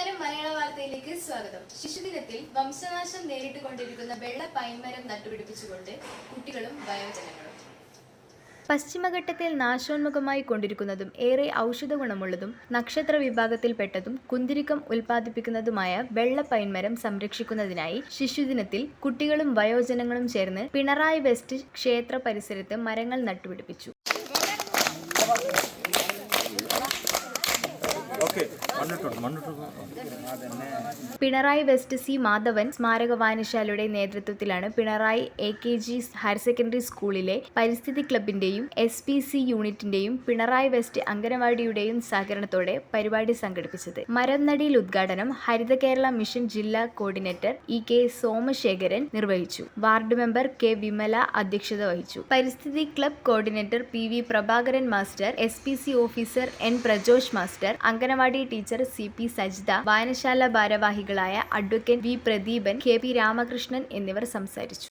മലയാള വാർത്തയിലേക്ക് സ്വാഗതം. ശിശുദിനത്തിൽ വംശനാശം നേരിട്ടുകൊണ്ടിരിക്കുന്ന വെള്ള പൈൻമരം നട്ടുപിടിപ്പിച്ചുകൊണ്ട് കുട്ടികളും വയോജനങ്ങളും. പശ്ചിമഘട്ടത്തിൽ നാശോന്മുഖമായി കൊണ്ടിരിക്കുന്നതും ഏറെ ഔഷധ ഗുണമുള്ളതും നക്ഷത്ര വിഭാഗത്തിൽപ്പെട്ടതും കുന്തിരിക്കം ഉൽപ്പാദിപ്പിക്കുന്നതുമായ വെള്ള പൈൻമരം സംരക്ഷിക്കുന്നതിനായി ശിശുദിനത്തിൽ കുട്ടികളും വയോജനങ്ങളും ചേർന്ന് പിണറായി വെസ്റ്റ് ക്ഷേത്ര പരിസരത്ത് മരങ്ങൾ നട്ടുപിടിപ്പിച്ചു. പിണറായി വെസ്റ്റ് സി മാധവൻ സ്മാരക വായനശാലയുടെ നേതൃത്വത്തിലാണ് പിണറായി AKG ഹയർ സെക്കൻഡറി സ്കൂളിലെ പരിസ്ഥിതി ക്ലബിന്റെയും SPC യൂണിറ്റിന്റെയും പിണറായി വെസ്റ്റ് അംഗനവാടിയുടെയും സഹകരണത്തോടെ പരിപാടി സംഘടിപ്പിച്ചത്. മരം നടീൽ ഉദ്ഘാടനം ഹരിത കേരള മിഷൻ ജില്ലാ കോർഡിനേറ്റർ EK സോമശേഖരൻ നിർവഹിച്ചു. വാർഡ് മെമ്പർ K വിമല അധ്യക്ഷത വഹിച്ചു. പരിസ്ഥിതി club coordinator PV Prabhakaran master, SPC officer N Prajosh master, anganwadi teacher CP Sajitha, വായനശാല ഭാരവാഹികളായ advocate V Pradeepan, KP Ramakrishnan എന്നിവർ സംസാരിച്ചു.